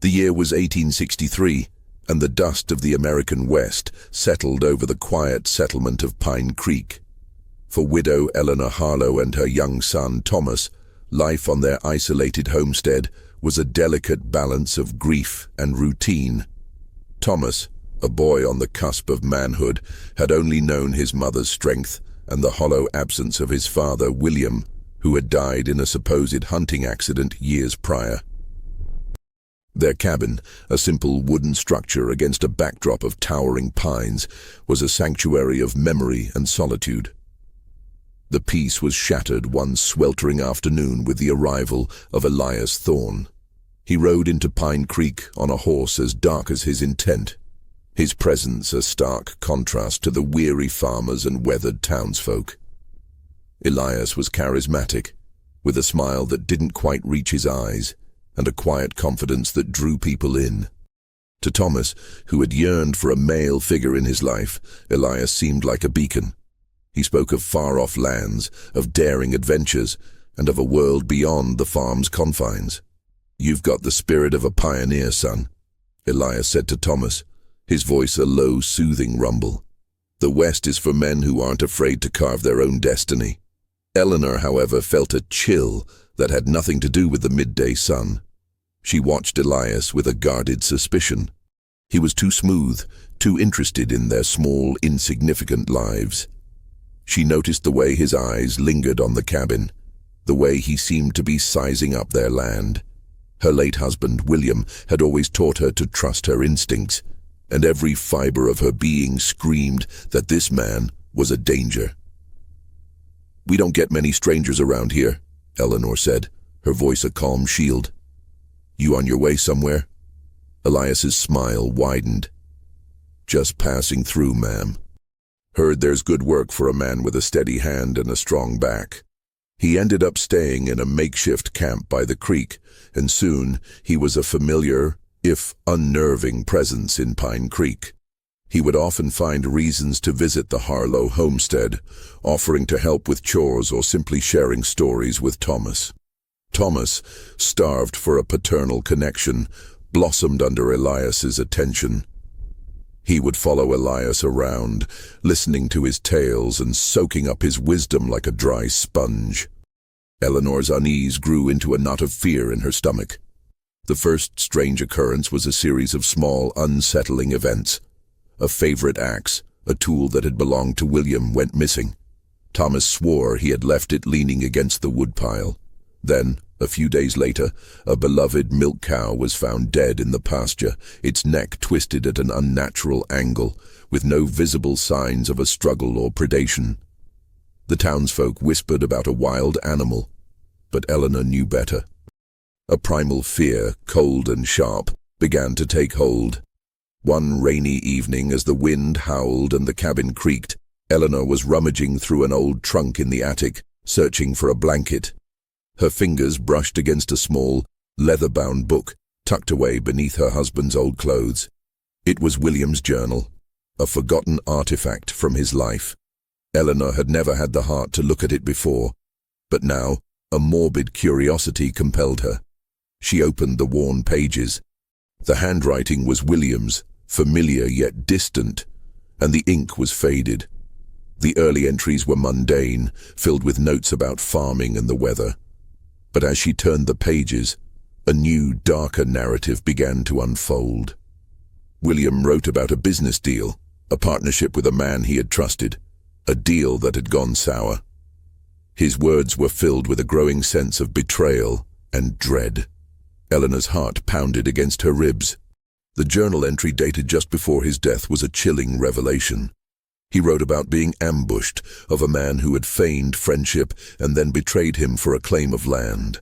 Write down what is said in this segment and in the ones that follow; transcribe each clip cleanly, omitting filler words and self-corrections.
The year was 1863, and the dust of the American West settled over the quiet settlement of Pine Creek. For widow Eleanor Harlow and her young son Thomas, life on their isolated homestead was a delicate balance of grief and routine. Thomas, a boy on the cusp of manhood, had only known his mother's strength and the hollow absence of his father, William, who had died in a supposed hunting accident years prior. Their cabin, a simple wooden structure against a backdrop of towering pines, was a sanctuary of memory and solitude. The peace was shattered one sweltering afternoon with the arrival of Elias Thorne. He rode into Pine Creek on a horse as dark as his intent, his presence a stark contrast to the weary farmers and weathered townsfolk. Elias was charismatic, with a smile that didn't quite reach his eyes, and a quiet confidence that drew people in. To Thomas, who had yearned for a male figure in his life, Elias seemed like a beacon. He spoke of far-off lands, of daring adventures, and of a world beyond the farm's confines. "You've got the spirit of a pioneer, son," Elias said to Thomas, his voice a low, soothing rumble. "The West is for men who aren't afraid to carve their own destiny." Eleanor, however, felt a chill that had nothing to do with the midday sun. She watched Elias with a guarded suspicion. He was too smooth, too interested in their small, insignificant lives. She noticed the way his eyes lingered on the cabin, the way he seemed to be sizing up their land. Her late husband, William, had always taught her to trust her instincts, and every fiber of her being screamed that this man was a danger. "We don't get many strangers around here," Eleanor said, her voice a calm shield. "You on your way somewhere?" Elias's smile widened. "Just passing through, ma'am. Heard there's good work for a man with a steady hand and a strong back." He ended up staying in a makeshift camp by the creek, and soon he was a familiar, if unnerving, presence in Pine Creek. He would often find reasons to visit the Harlow homestead, offering to help with chores or simply sharing stories with Thomas. Thomas, starved for a paternal connection, blossomed under Elias's attention. He would follow Elias around, listening to his tales and soaking up his wisdom like a dry sponge. Eleanor's unease grew into a knot of fear in her stomach. The first strange occurrence was a series of small, unsettling events. A favorite axe, a tool that had belonged to William, went missing. Thomas swore he had left it leaning against the woodpile. Then, a few days later, a beloved milk cow was found dead in the pasture, its neck twisted at an unnatural angle, with no visible signs of a struggle or predation. The townsfolk whispered about a wild animal, but Eleanor knew better. A primal fear, cold and sharp, began to take hold. One rainy evening, as the wind howled and the cabin creaked, Eleanor was rummaging through an old trunk in the attic, searching for a blanket. Her fingers brushed against a small, leather-bound book tucked away beneath her husband's old clothes. It was William's journal, a forgotten artifact from his life. Eleanor had never had the heart to look at it before, but now a morbid curiosity compelled her. She opened the worn pages. The handwriting was William's, familiar yet distant, and the ink was faded. The early entries were mundane, filled with notes about farming and the weather. But as she turned the pages, a new, darker narrative began to unfold. William wrote about a business deal, a partnership with a man he had trusted, a deal that had gone sour. His words were filled with a growing sense of betrayal and dread. Eleanor's heart pounded against her ribs. The journal entry dated just before his death was a chilling revelation. He wrote about being ambushed, of a man who had feigned friendship and then betrayed him for a claim of land.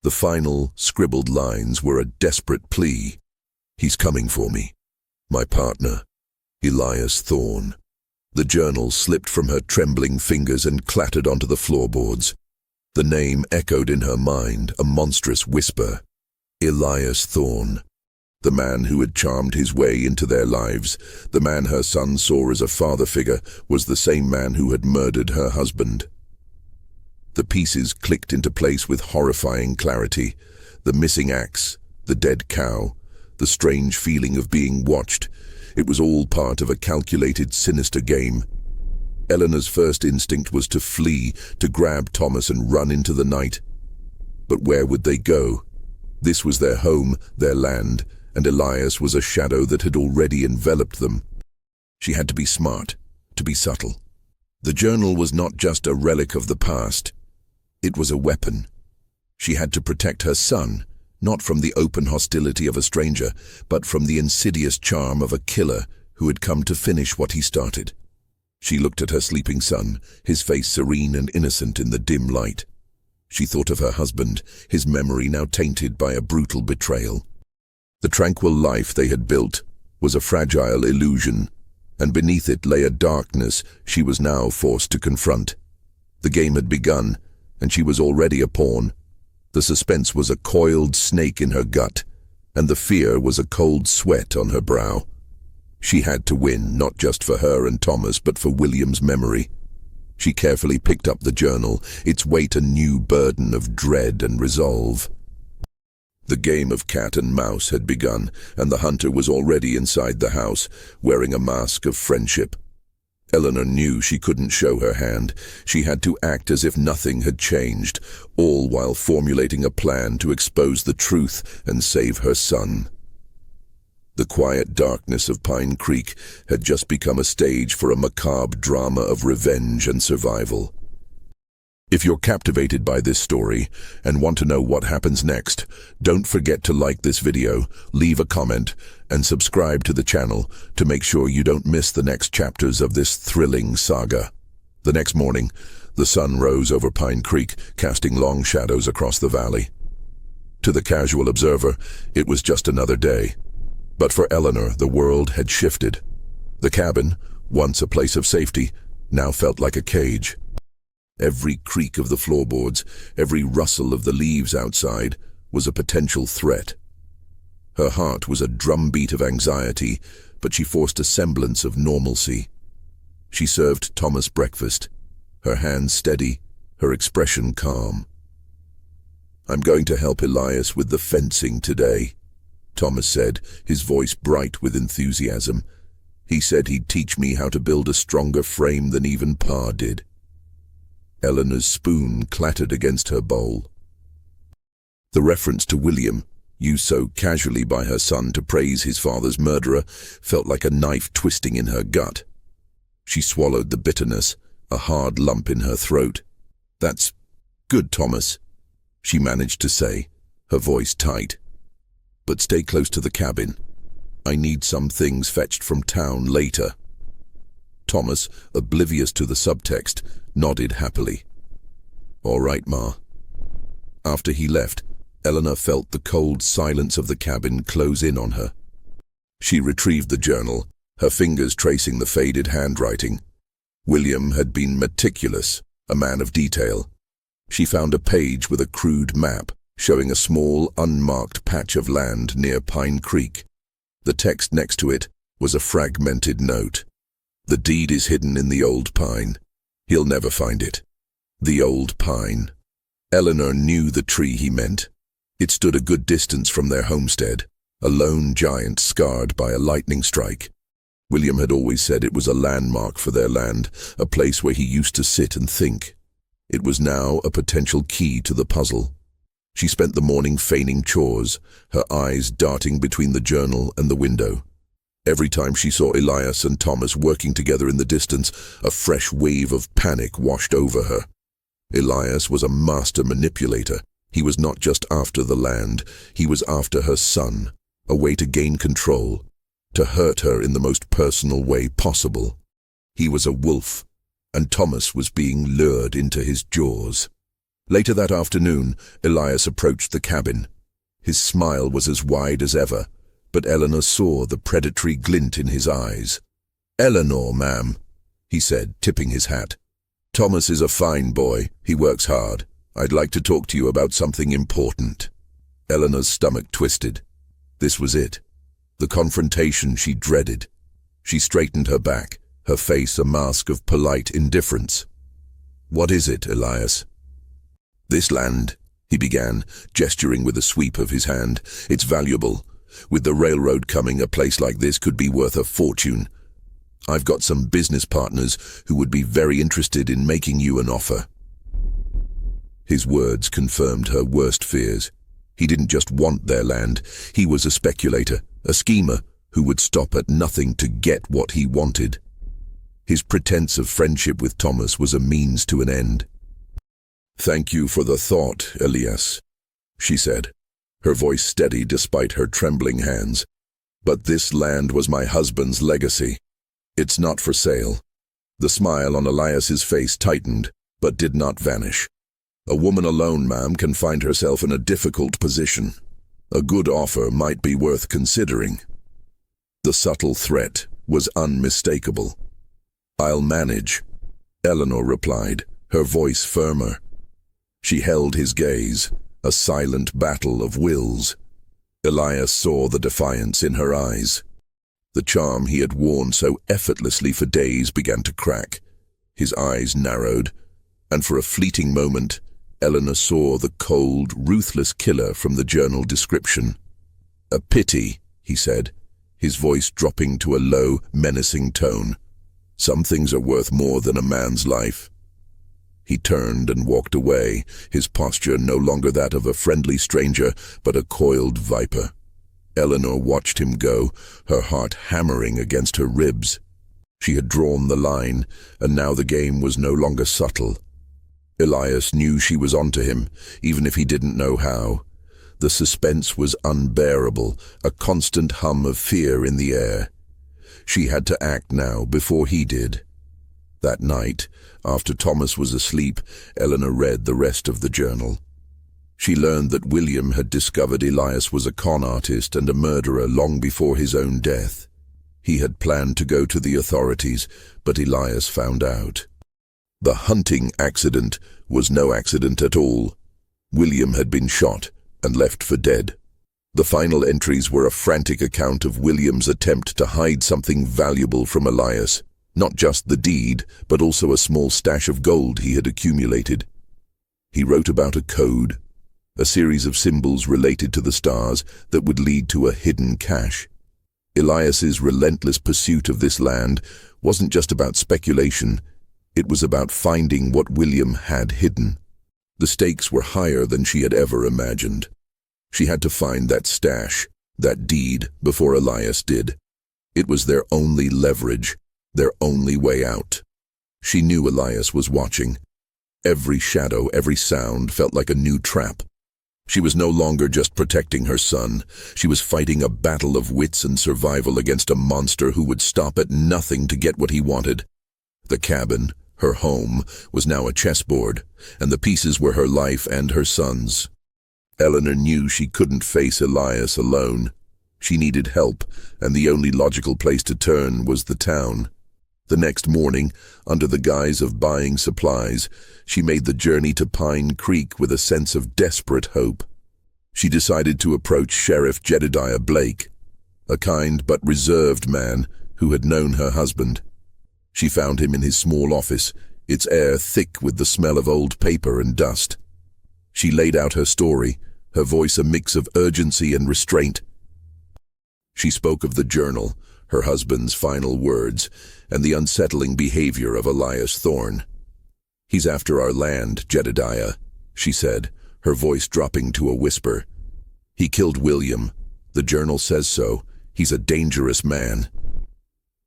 The final, scribbled lines were a desperate plea. "He's coming for me. My partner, Elias Thorne." The journal slipped from her trembling fingers and clattered onto the floorboards. The name echoed in her mind, a monstrous whisper. Elias Thorne. The man who had charmed his way into their lives, the man her son saw as a father figure, was the same man who had murdered her husband. The pieces clicked into place with horrifying clarity. The missing axe, the dead cow, the strange feeling of being watched. It was all part of a calculated, sinister game. Eleanor's first instinct was to flee, to grab Thomas and run into the night. But where would they go? This was their home, their land, and Elias was a shadow that had already enveloped them. She had to be smart, to be subtle. The journal was not just a relic of the past. It was a weapon. She had to protect her son, not from the open hostility of a stranger, but from the insidious charm of a killer who had come to finish what he started. She looked at her sleeping son, his face serene and innocent in the dim light. She thought of her husband, his memory now tainted by a brutal betrayal. The tranquil life they had built was a fragile illusion, and beneath it lay a darkness she was now forced to confront. The game had begun, and she was already a pawn. The suspense was a coiled snake in her gut, and the fear was a cold sweat on her brow. She had to win, not just for her and Thomas, but for William's memory. She carefully picked up the journal, its weight a new burden of dread and resolve. The game of cat and mouse had begun, and the hunter was already inside the house, wearing a mask of friendship. Eleanor knew she couldn't show her hand. She had to act as if nothing had changed, all while formulating a plan to expose the truth and save her son. The quiet darkness of Pine Creek had just become a stage for a macabre drama of revenge and survival. If you're captivated by this story and want to know what happens next, don't forget to like this video, leave a comment, and subscribe to the channel to make sure you don't miss the next chapters of this thrilling saga. The next morning, the sun rose over Pine Creek, casting long shadows across the valley. To the casual observer, it was just another day. But for Eleanor, the world had shifted. The cabin, once a place of safety, now felt like a cage. Every creak of the floorboards, every rustle of the leaves outside, was a potential threat. Her heart was a drumbeat of anxiety, but she forced a semblance of normalcy. She served Thomas breakfast, her hands steady, her expression calm. "I'm going to help Elias with the fencing today," Thomas said, his voice bright with enthusiasm. "He said he'd teach me how to build a stronger frame than even Pa did." Eleanor's spoon clattered against her bowl. The reference to William, used so casually by her son to praise his father's murderer, felt like a knife twisting in her gut. She swallowed the bitterness, a hard lump in her throat. "That's good, Thomas," she managed to say, her voice tight. "But stay close to the cabin. I need some things fetched from town later." Thomas, oblivious to the subtext, nodded happily. "All right, Ma." After he left, Eleanor felt the cold silence of the cabin close in on her. She retrieved the journal, her fingers tracing the faded handwriting. William had been meticulous, a man of detail. She found a page with a crude map, showing a small, unmarked patch of land near Pine Creek. The text next to it was a fragmented note. "The deed is hidden in the old pine. He'll never find it." The old pine. Eleanor knew the tree he meant. It stood a good distance from their homestead, a lone giant scarred by a lightning strike. William had always said it was a landmark for their land, a place where he used to sit and think. It was now a potential key to the puzzle. She spent the morning feigning chores, her eyes darting between the journal and the window. Every time she saw Elias and Thomas working together in the distance, a fresh wave of panic washed over her. Elias was a master manipulator. He was not just after the land, he was after her son, a way to gain control, to hurt her in the most personal way possible. He was a wolf, and Thomas was being lured into his jaws. Later that afternoon, Elias approached the cabin. His smile was as wide as ever, but Eleanor saw the predatory glint in his eyes. "Eleanor, ma'am," he said, tipping his hat. "Thomas is a fine boy. He works hard. I'd like to talk to you about something important." Eleanor's stomach twisted. This was it. The confrontation she dreaded. She straightened her back, her face a mask of polite indifference. "What is it, Elias?" "This land," he began, gesturing with a sweep of his hand. "It's valuable. With the railroad coming, a place like this could be worth a fortune. I've got some business partners who would be very interested in making you an offer." His words confirmed her worst fears. He didn't just want their land. He was a speculator, a schemer who would stop at nothing to get what he wanted. His pretense of friendship with Thomas was a means to an end. "Thank you for the thought, Elias," she said, her voice steady despite her trembling hands. "But this land was my husband's legacy. It's not for sale." The smile on Elias's face tightened, but did not vanish. "A woman alone, ma'am, can find herself in a difficult position. A good offer might be worth considering." The subtle threat was unmistakable. "I'll manage," Eleanor replied, her voice firmer. She held his gaze, a silent battle of wills. Elias saw the defiance in her eyes. The charm he had worn so effortlessly for days began to crack. His eyes narrowed, and for a fleeting moment, Eleanor saw the cold, ruthless killer from the journal description. "A pity," he said, his voice dropping to a low, menacing tone. "Some things are worth more than a man's life." He turned and walked away, his posture no longer that of a friendly stranger, but a coiled viper. Eleanor watched him go, her heart hammering against her ribs. She had drawn the line, and now the game was no longer subtle. Elias knew she was onto him, even if he didn't know how. The suspense was unbearable, a constant hum of fear in the air. She had to act now, before he did. That night, after Thomas was asleep, Eleanor read the rest of the journal. She learned that William had discovered Elias was a con artist and a murderer long before his own death. He had planned to go to the authorities, but Elias found out. The hunting accident was no accident at all. William had been shot and left for dead. The final entries were a frantic account of William's attempt to hide something valuable from Elias. Not just the deed, but also a small stash of gold he had accumulated. He wrote about a code, a series of symbols related to the stars that would lead to a hidden cache. Elias's relentless pursuit of this land wasn't just about speculation, it was about finding what William had hidden. The stakes were higher than she had ever imagined. She had to find that stash, that deed, before Elias did. It was their only leverage, their only way out. She knew Elias was watching. Every shadow, every sound felt like a new trap. She was no longer just protecting her son. She was fighting a battle of wits and survival against a monster who would stop at nothing to get what he wanted. The cabin, her home, was now a chessboard, and the pieces were her life and her son's. Eleanor knew she couldn't face Elias alone. She needed help, and the only logical place to turn was the town. The next morning, under the guise of buying supplies, she made the journey to Pine Creek with a sense of desperate hope. She decided to approach Sheriff Jedediah Blake, a kind but reserved man who had known her husband. She found him in his small office, its air thick with the smell of old paper and dust. She laid out her story, her voice a mix of urgency and restraint. She spoke of the journal, her husband's final words, and the unsettling behavior of Elias Thorne. "He's after our land, Jedediah," she said, her voice dropping to a whisper. "He killed William. The journal says so. He's a dangerous man."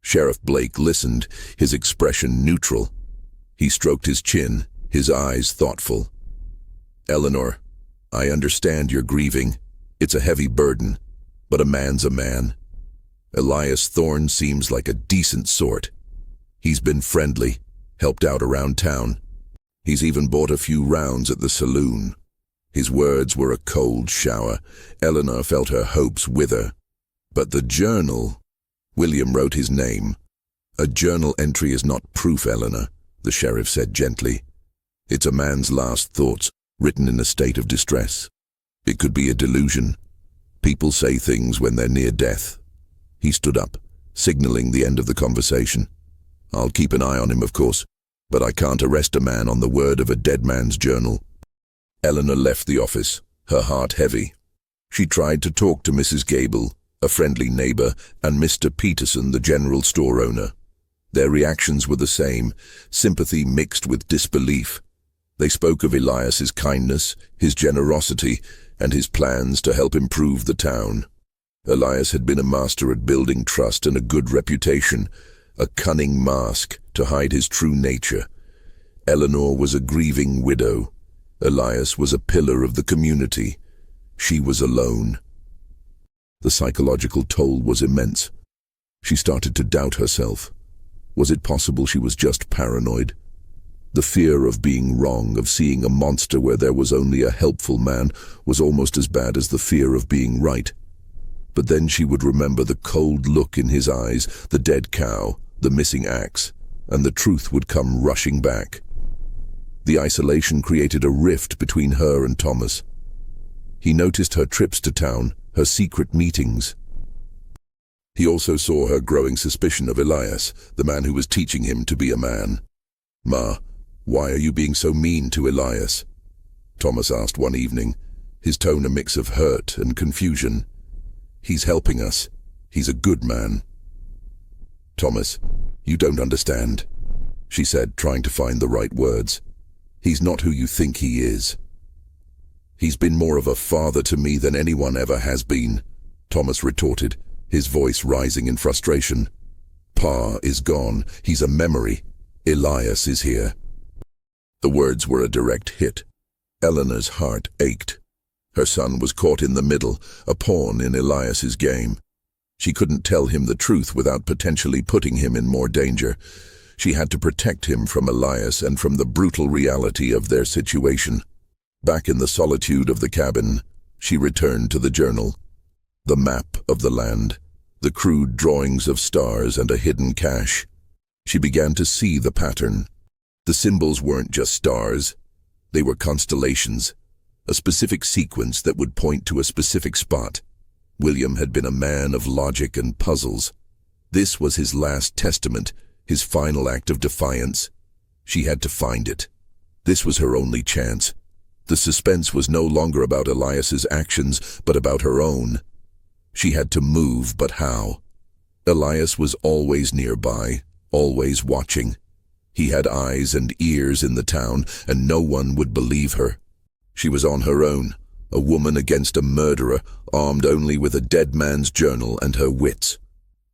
Sheriff Blake listened, his expression neutral. He stroked his chin, his eyes thoughtful. "Eleanor, I understand you're grieving. It's a heavy burden, but a man's a man. Elias Thorne seems like a decent sort. He's been friendly, helped out around town. He's even bought a few rounds at the saloon." His words were a cold shower. Eleanor felt her hopes wither. "But the journal—" William wrote his name. "A journal entry is not proof, Eleanor," the sheriff said gently. "It's a man's last thoughts, written in a state of distress. It could be a delusion. People say things when they're near death." He stood up, signaling the end of the conversation. "I'll keep an eye on him, of course, but I can't arrest a man on the word of a dead man's journal." Eleanor left the office, her heart heavy. She tried to talk to Mrs. Gable, a friendly neighbor, and Mr. Peterson, the general store owner. Their reactions were the same, sympathy mixed with disbelief. They spoke of Elias's kindness, his generosity, and his plans to help improve the town. Elias had been a master at building trust and a good reputation, a cunning mask to hide his true nature. Eleanor was a grieving widow. Elias was a pillar of the community. She was alone. The psychological toll was immense. She started to doubt herself. Was it possible she was just paranoid? The fear of being wrong, of seeing a monster where there was only a helpful man, was almost as bad as the fear of being right. But then she would remember the cold look in his eyes, the dead cow, the missing axe, and the truth would come rushing back. The isolation created a rift between her and Thomas. He noticed her trips to town, her secret meetings. He also saw her growing suspicion of Elias, the man who was teaching him to be a man. "Ma, why are you being so mean to Elias?" Thomas asked one evening, his tone a mix of hurt and confusion. "He's helping us. He's a good man." "Thomas, you don't understand," she said, trying to find the right words. "He's not who you think he is." "He's been more of a father to me than anyone ever has been," Thomas retorted, his voice rising in frustration. "Pa is gone. He's a memory. Elias is here." The words were a direct hit. Eleanor's heart ached. Her son was caught in the middle, a pawn in Elias's game. She couldn't tell him the truth without potentially putting him in more danger. She had to protect him from Elias and from the brutal reality of their situation. Back in the solitude of the cabin, she returned to the journal. The map of the land, the crude drawings of stars and a hidden cache. She began to see the pattern. The symbols weren't just stars. They were constellations, a specific sequence that would point to a specific spot. William had been a man of logic and puzzles. This was his last testament, his final act of defiance. She had to find it. This was her only chance. The suspense was no longer about Elias's actions, but about her own. She had to move, but how? Elias was always nearby, always watching. He had eyes and ears in the town, and no one would believe her. She was on her own, a woman against a murderer, armed only with a dead man's journal and her wits.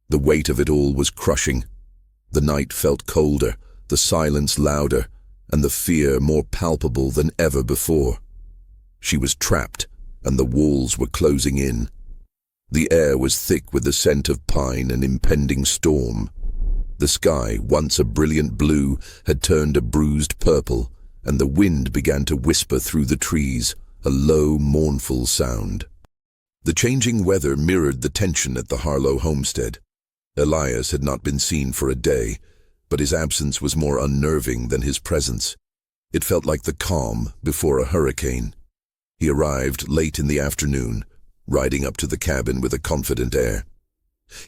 The weight of it all was crushing. The night felt colder, the silence louder, and the fear more palpable than ever before. She was trapped, and the walls were closing in. The air was thick with the scent of pine and impending storm. The sky, once a brilliant blue, had turned a bruised purple, and the wind began to whisper through the trees, a low, mournful sound. The changing weather mirrored the tension at the Harlow homestead. Elias had not been seen for a day, but his absence was more unnerving than his presence. It felt like the calm before a hurricane. He arrived late in the afternoon, riding up to the cabin with a confident air.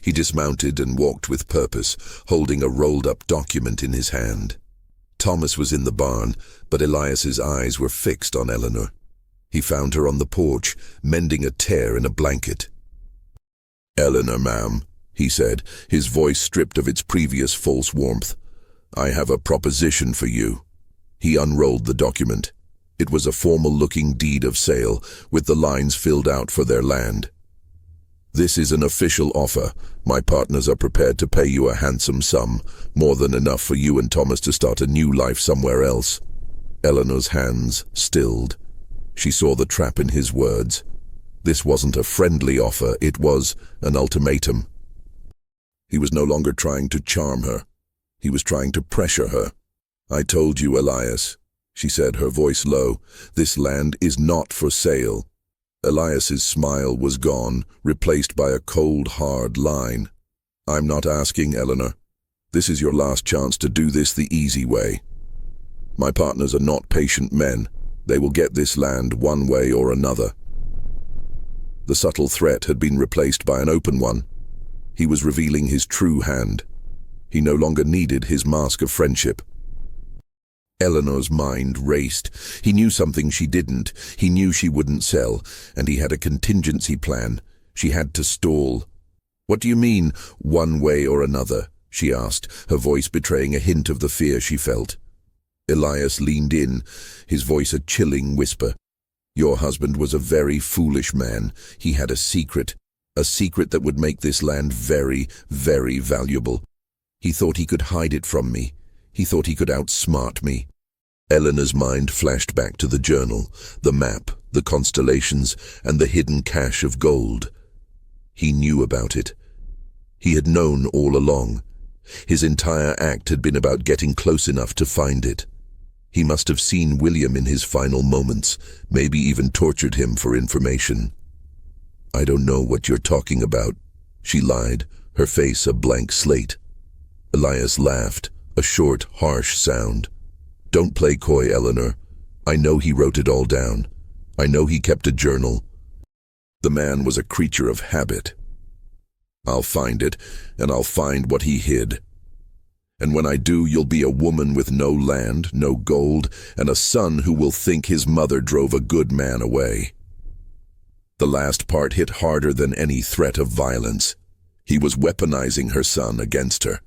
He dismounted and walked with purpose, holding a rolled-up document in his hand. Thomas was in the barn, but Elias's eyes were fixed on Eleanor. He found her on the porch, mending a tear in a blanket. "Eleanor, ma'am," he said, his voice stripped of its previous false warmth. "I have a proposition for you." He unrolled the document. It was a formal-looking deed of sale, with the lines filled out for their land. "This is an official offer. My partners are prepared to pay you a handsome sum, more than enough for you and Thomas to start a new life somewhere else." Eleanor's hands stilled. She saw the trap in his words. This wasn't a friendly offer, it was an ultimatum. He was no longer trying to charm her. He was trying to pressure her. "I told you, Elias," she said, her voice low, "this land is not for sale." Elias's smile was gone, replaced by a cold, hard line. "I'm not asking, Eleanor. This is your last chance to do this the easy way. My partners are not patient men. They will get this land one way or another." The subtle threat had been replaced by an open one. He was revealing his true hand. He no longer needed his mask of friendship. Eleanor's mind raced. He knew something she didn't. He knew she wouldn't sell, and he had a contingency plan. She had to stall. "What do you mean, one way or another?" she asked, her voice betraying a hint of the fear she felt. Elias leaned in, his voice a chilling whisper. "Your husband was a very foolish man. He had a secret that would make this land very, very valuable. He thought he could hide it from me. He thought he could outsmart me." Eleanor's mind flashed back to the journal, the map, the constellations, and the hidden cache of gold. He knew about it. He had known all along. His entire act had been about getting close enough to find it. He must have seen William in his final moments, maybe even tortured him for information. "I don't know what you're talking about," she lied, her face a blank slate. Elias laughed, a short, harsh sound. "Don't play coy, Eleanor. I know he wrote it all down. I know he kept a journal. The man was a creature of habit. I'll find it, and I'll find what he hid. And when I do, you'll be a woman with no land, no gold, and a son who will think his mother drove a good man away." The last part hit harder than any threat of violence. He was weaponizing her son against her.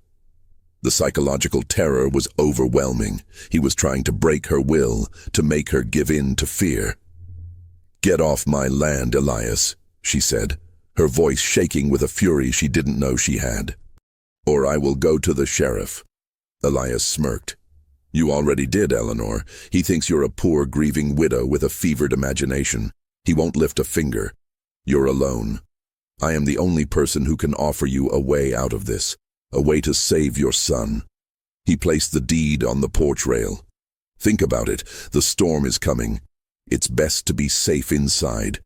The psychological terror was overwhelming. He was trying to break her will, to make her give in to fear. "Get off my land, Elias," she said, her voice shaking with a fury she didn't know she had. "Or I will go to the sheriff." Elias smirked. "You already did, Eleanor. He thinks you're a poor, grieving widow with a fevered imagination. He won't lift a finger. You're alone. I am the only person who can offer you a way out of this, a way to save your son." He placed the deed on the porch rail. "Think about it. The storm is coming. It's best to be safe inside."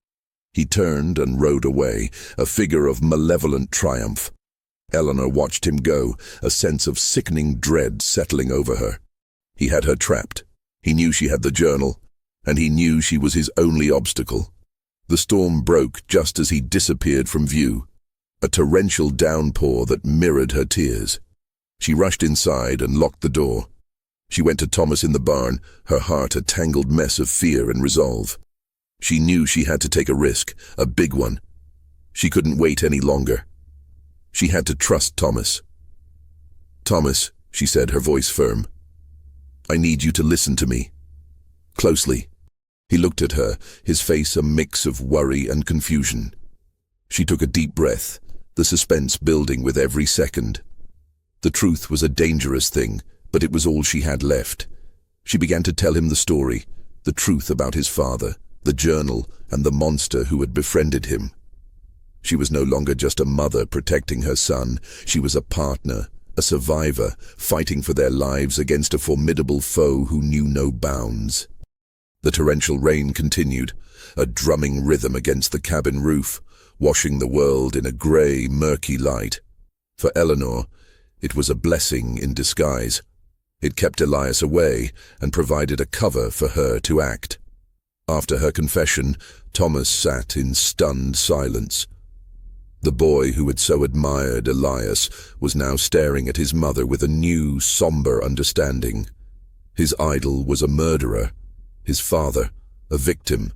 He turned and rode away, a figure of malevolent triumph. Eleanor watched him go, a sense of sickening dread settling over her. He had her trapped. He knew she had the journal, and he knew she was his only obstacle. The storm broke just as he disappeared from view, a torrential downpour that mirrored her tears. She rushed inside and locked the door. She went to Thomas in the barn, her heart a tangled mess of fear and resolve. She knew she had to take a risk, a big one. She couldn't wait any longer. She had to trust Thomas. "Thomas," she said, her voice firm, "I need you to listen to me. Closely." He looked at her, his face a mix of worry and confusion. She took a deep breath, the suspense building with every second. The truth was a dangerous thing, but it was all she had left. She began to tell him the story, the truth about his father, the journal, and the monster who had befriended him. She was no longer just a mother protecting her son. She was a partner, a survivor, fighting for their lives against a formidable foe who knew no bounds. The torrential rain continued, a drumming rhythm against the cabin roof, washing the world in a grey, murky light. For Eleanor, it was a blessing in disguise. It kept Elias away and provided a cover for her to act. After her confession, Thomas sat in stunned silence. The boy who had so admired Elias was now staring at his mother with a new, somber understanding. His idol was a murderer, his father a victim.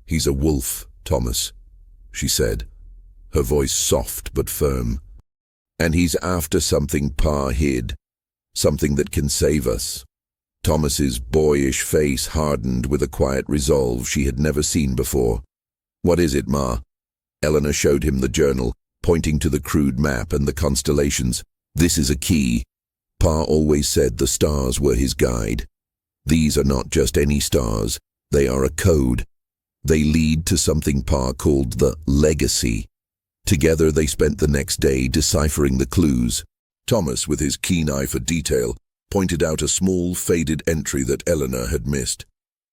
"He's a wolf, Thomas," she said, her voice soft but firm. "And he's after something Pa hid, something that can save us." Thomas's boyish face hardened with a quiet resolve she had never seen before. "What is it, Ma?" Eleanor showed him the journal, pointing to the crude map and the constellations. "This is a key. Pa always said the stars were his guide. These are not just any stars. They are a code. They lead to something Pa called the legacy." Together they spent the next day deciphering the clues. Thomas, with his keen eye for detail, pointed out a small, faded entry that Eleanor had missed.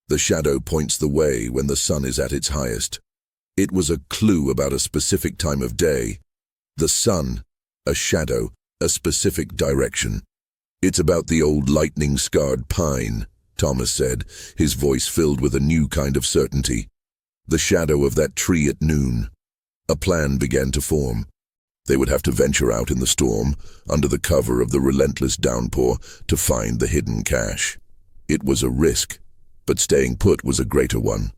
"The shadow points the way when the sun is at its highest." It was a clue about a specific time of day. The sun, a shadow, a specific direction. "It's about the old lightning-scarred pine," Thomas said, his voice filled with a new kind of certainty. "The shadow of that tree at noon." A plan began to form. They would have to venture out in the storm, under the cover of the relentless downpour, to find the hidden cache. It was a risk, but staying put was a greater one.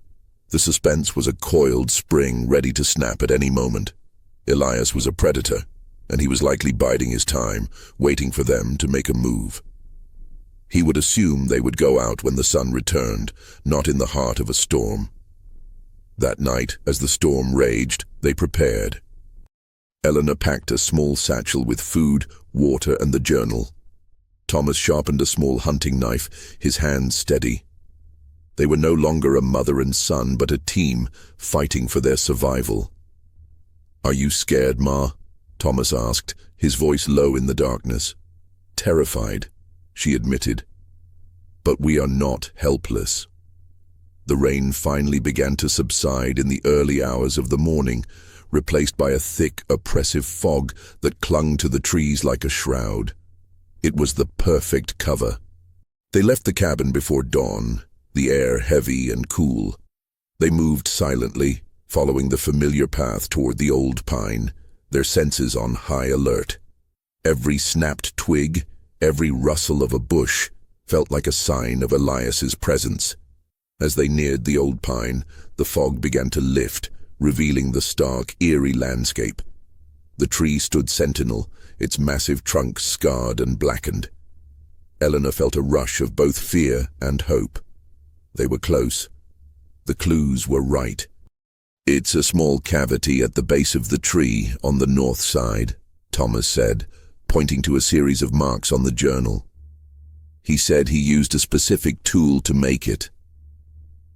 The suspense was a coiled spring ready to snap at any moment. Elias was a predator, and he was likely biding his time, waiting for them to make a move. He would assume they would go out when the sun returned, not in the heart of a storm. That night, as the storm raged, they prepared. Eleanor packed a small satchel with food, water, and the journal. Thomas sharpened a small hunting knife, his hands steady. They were no longer a mother and son, but a team, fighting for their survival. "Are you scared, Ma?" Thomas asked, his voice low in the darkness. "Terrified," she admitted. "But we are not helpless." The rain finally began to subside in the early hours of the morning, replaced by a thick, oppressive fog that clung to the trees like a shroud. It was the perfect cover. They left the cabin before dawn, the air heavy and cool. They moved silently, following the familiar path toward the old pine, their senses on high alert. Every snapped twig, every rustle of a bush, felt like a sign of Elias's presence. As they neared the old pine, the fog began to lift, revealing the stark, eerie landscape. The tree stood sentinel, its massive trunk scarred and blackened. Eleanor felt a rush of both fear and hope. They were close. The clues were right. "It's a small cavity at the base of the tree on the north side," Thomas said, pointing to a series of marks on the journal. He said he used a specific tool to make it.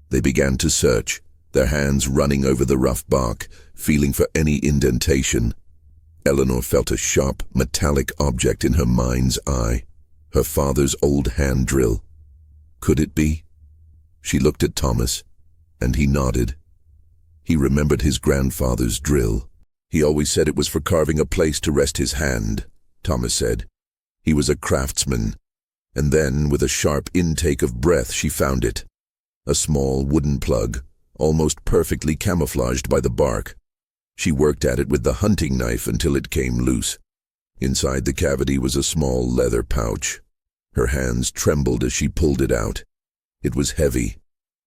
They began to search, their hands running over the rough bark, feeling for any indentation. Eleanor felt a sharp, metallic object in her mind's eye, her father's old hand drill. Could it be? She looked at Thomas, and he nodded. He remembered his grandfather's drill. "He always said it was for carving a place to rest his hand," Thomas said. "He was a craftsman." And then, with a sharp intake of breath, she found it. A small wooden plug, almost perfectly camouflaged by the bark. She worked at it with the hunting knife until it came loose. Inside the cavity was a small leather pouch. Her hands trembled as she pulled it out. It was heavy.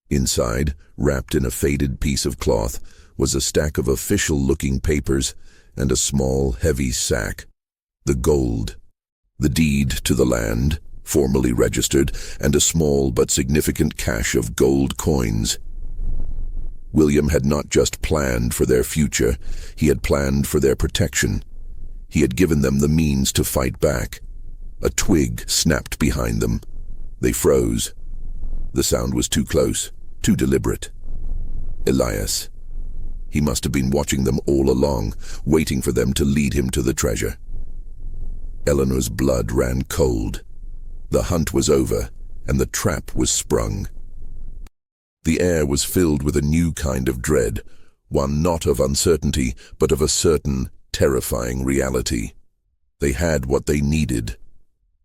Inside, wrapped in a faded piece of cloth, was a stack of official-looking papers and a small, heavy sack. The gold. The deed to the land, formally registered, and a small but significant cache of gold coins. William had not just planned for their future, he had planned for their protection. He had given them the means to fight back. A twig snapped behind them. They froze. The sound was too close, too deliberate. Elias. He must have been watching them all along, waiting for them to lead him to the treasure. Eleanor's blood ran cold. The hunt was over, and the trap was sprung. The air was filled with a new kind of dread, one not of uncertainty, but of a certain, terrifying reality. They had what they needed,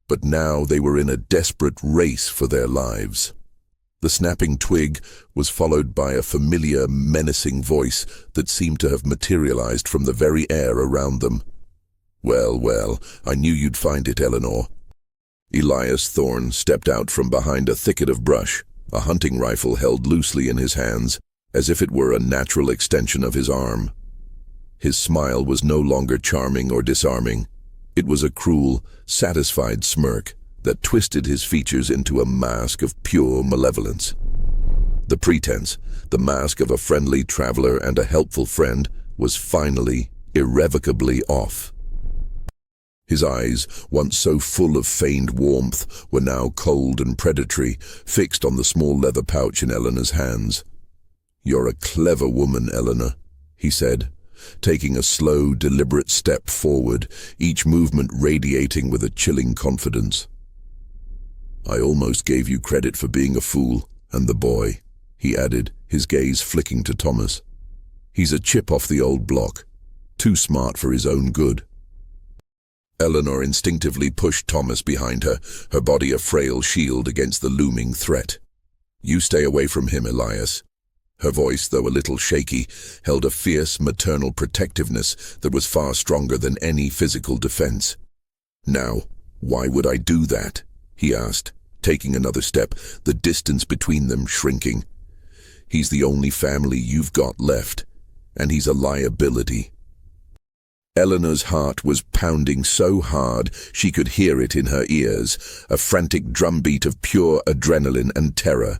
but now they were in a desperate race for their lives. The snapping twig was followed by a familiar, menacing voice that seemed to have materialized from the very air around them. "Well, well, I knew you'd find it, Eleanor." Elias Thorne stepped out from behind a thicket of brush, a hunting rifle held loosely in his hands, as if it were a natural extension of his arm. His smile was no longer charming or disarming. It was a cruel, satisfied smirk that twisted his features into a mask of pure malevolence. The pretense, the mask of a friendly traveler and a helpful friend, was finally, irrevocably off. His eyes, once so full of feigned warmth, were now cold and predatory, fixed on the small leather pouch in Eleanor's hands. "You're a clever woman, Eleanor," he said, taking a slow, deliberate step forward, each movement radiating with a chilling confidence. "I almost gave you credit for being a fool, and the boy," he added, his gaze flicking to Thomas. "He's a chip off the old block, too smart for his own good." Eleanor instinctively pushed Thomas behind her, her body a frail shield against the looming threat. "You stay away from him, Elias." Her voice, though a little shaky, held a fierce maternal protectiveness that was far stronger than any physical defense. "Now, why would I do that?" he asked, taking another step, the distance between them shrinking. He's the only family you've got left, and he's a liability." Eleanor's heart was pounding so hard she could hear it in her ears, a frantic drumbeat of pure adrenaline and terror.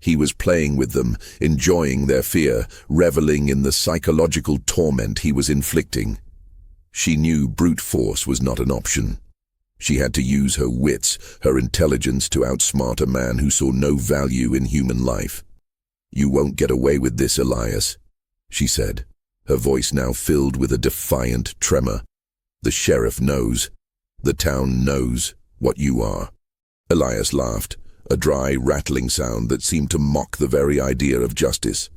He was playing with them, enjoying their fear, reveling in the psychological torment he was inflicting. She knew brute force was not an option. She had to use her wits, her intelligence to outsmart a man who saw no value in human life. "You won't get away with this, Elias," she said, her voice now filled with a defiant tremor. "The sheriff knows. The town knows what you are." Elias laughed, a dry, rattling sound that seemed to mock the very idea of justice.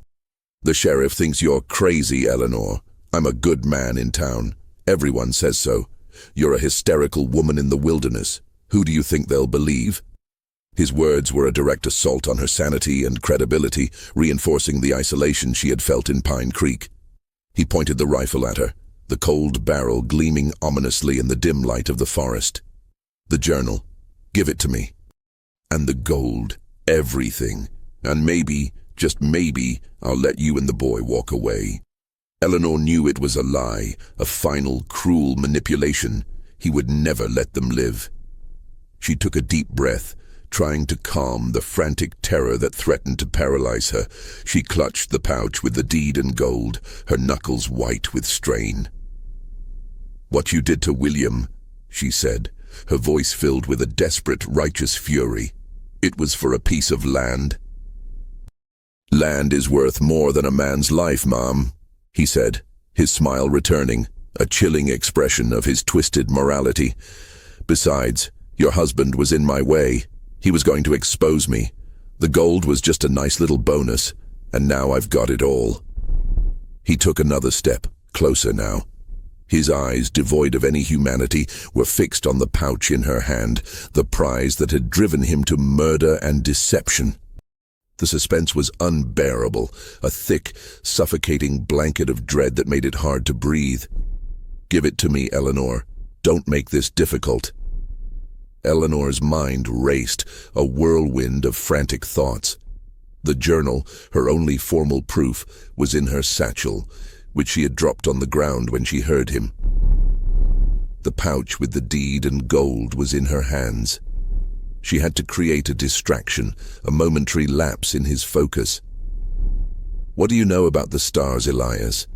"The sheriff thinks you're crazy, Eleanor. I'm a good man in town. Everyone says so. You're a hysterical woman in the wilderness. Who do you think they'll believe?" His words were a direct assault on her sanity and credibility, reinforcing the isolation she had felt in Pine Creek. He pointed the rifle at her, the cold barrel gleaming ominously in the dim light of the forest. "The journal. Give it to me. And the gold. Everything. And maybe, just maybe, I'll let you and the boy walk away." Eleanor knew it was a lie, a final, cruel manipulation. He would never let them live. She took a deep breath, trying to calm the frantic terror that threatened to paralyze her. She clutched the pouch with the deed and gold, her knuckles white with strain. "What you did to William," she said, her voice filled with a desperate, righteous fury. "It was for a piece of land." "Land is worth more than a man's life, Mom," he said, his smile returning, a chilling expression of his twisted morality. "Besides, your husband was in my way. He was going to expose me. The gold was just a nice little bonus, and now I've got it all." He took another step, closer now. His eyes, devoid of any humanity, were fixed on the pouch in her hand, the prize that had driven him to murder and deception. The suspense was unbearable, a thick, suffocating blanket of dread that made it hard to breathe. "Give it to me, Eleanor. Don't make this difficult." Eleanor's mind raced, a whirlwind of frantic thoughts. The journal, her only formal proof, was in her satchel, which she had dropped on the ground when she heard him. The pouch with the deed and gold was in her hands. She had to create a distraction, a momentary lapse in his focus. "What do you know about the stars, Elias?"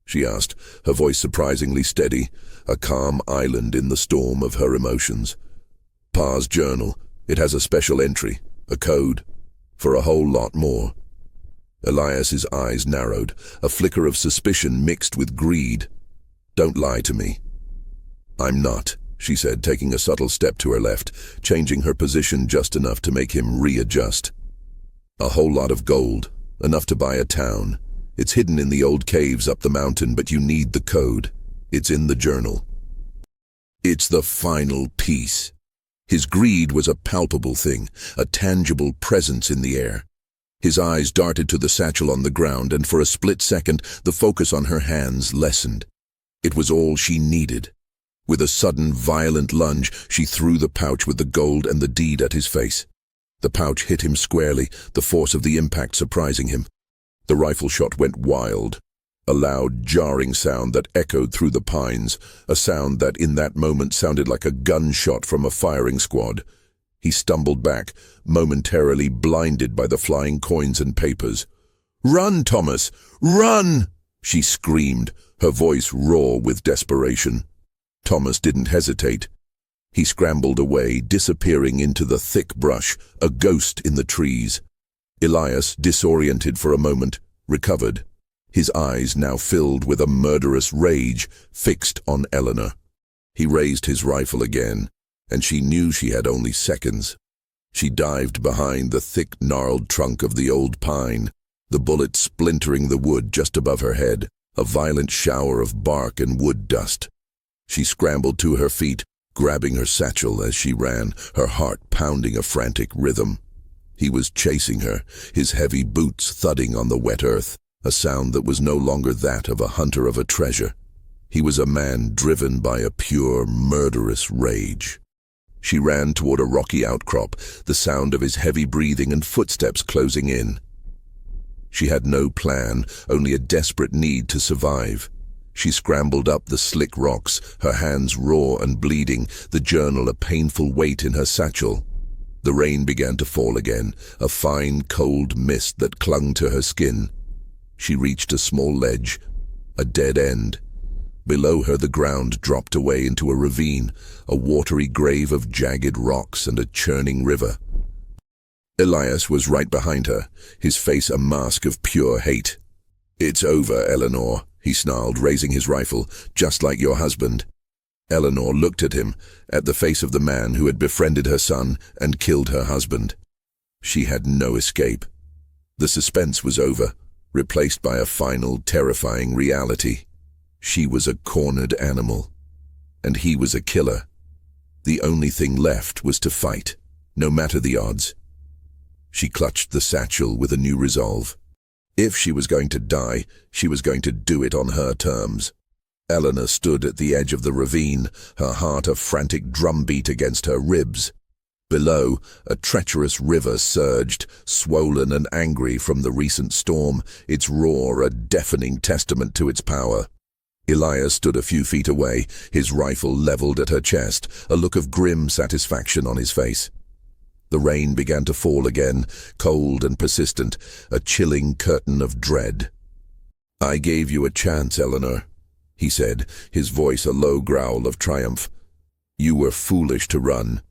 she asked, her voice surprisingly steady, a calm island in the storm of her emotions. "Pa's journal. It has a special entry, a code, for a whole lot more." Elias's eyes narrowed, a flicker of suspicion mixed with greed. "Don't lie to me." "I'm not," she said, taking a subtle step to her left, changing her position just enough to make him readjust. "A whole lot of gold, enough to buy a town. It's hidden in the old caves up the mountain, but you need the code. It's in the journal." "It's the final piece." His greed was a palpable thing, a tangible presence in the air. His eyes darted to the satchel on the ground, and for a split second, the focus on her hands lessened. It was all she needed. With a sudden, violent lunge, she threw the pouch with the gold and the deed at his face. The pouch hit him squarely, the force of the impact surprising him. The rifle shot went wild, a loud, jarring sound that echoed through the pines, a sound that in that moment sounded like a gunshot from a firing squad. He stumbled back, momentarily blinded by the flying coins and papers. "Run, Thomas! Run!" she screamed, her voice raw with desperation. Thomas didn't hesitate. He scrambled away, disappearing into the thick brush, a ghost in the trees. Elias, disoriented for a moment, recovered, his eyes now filled with a murderous rage, fixed on Eleanor. He raised his rifle again, and she knew she had only seconds. She dived behind the thick, gnarled trunk of the old pine, the bullet splintering the wood just above her head, a violent shower of bark and wood dust. She scrambled to her feet, grabbing her satchel as she ran, her heart pounding a frantic rhythm. He was chasing her, his heavy boots thudding on the wet earth, a sound that was no longer that of a hunter of a treasure. He was a man driven by a pure, murderous rage. She ran toward a rocky outcrop, the sound of his heavy breathing and footsteps closing in. She had no plan, only a desperate need to survive. She scrambled up the slick rocks, her hands raw and bleeding, the journal a painful weight in her satchel. The rain began to fall again, a fine, cold mist that clung to her skin. She reached a small ledge, a dead end. Below her the ground dropped away into a ravine, a watery grave of jagged rocks and a churning river. Elias was right behind her, his face a mask of pure hate. "It's over, Eleanor," he snarled, raising his rifle, "just like your husband." Eleanor looked at him, at the face of the man who had befriended her son and killed her husband. She had no escape. The suspense was over, replaced by a final, terrifying reality. She was a cornered animal, and he was a killer. The only thing left was to fight, no matter the odds. She clutched the satchel with a new resolve. If she was going to die, she was going to do it on her terms. Eleanor stood at the edge of the ravine, her heart a frantic drumbeat against her ribs. Below, a treacherous river surged, swollen and angry from the recent storm, its roar a deafening testament to its power. Elias stood a few feet away, his rifle leveled at her chest, a look of grim satisfaction on his face. The rain began to fall again, cold and persistent, a chilling curtain of dread. "I gave you a chance, Eleanor," he said, his voice a low growl of triumph. "You were foolish to run."